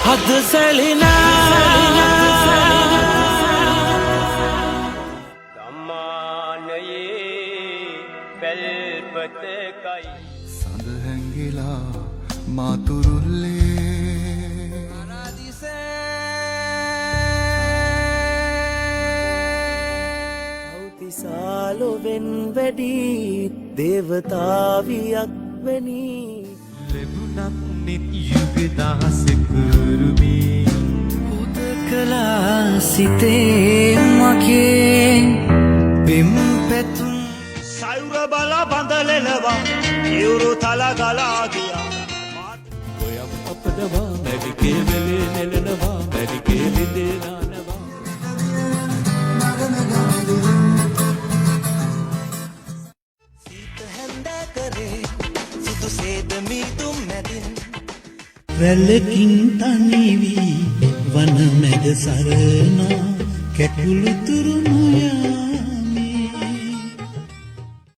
हद सलिना ධම්මානයේ පැල්පතකයි සඳ හැංගිලා මාතුරුල්ලේ අවතිසාලොවෙන් වැඩි දේවතාවියක් වැනි ලැබුණත් නිත් යුග දහසකුරුමි උදකලා සිතේ මගේ පෙම් පැතුම් සයුර බල බඳලෙනවා යුරු තල ගලා ගියා ඔයම් අපදවා මැරිකේ වෙලේ නෙලනවා මැරිකේ ලිඳේ නානවා සීත හැන්ද කරේ සුදු සේද මීතුම් මැදින් වැලකින් තනිවී වන මැද සරනා කැකුළු තුරු නොයා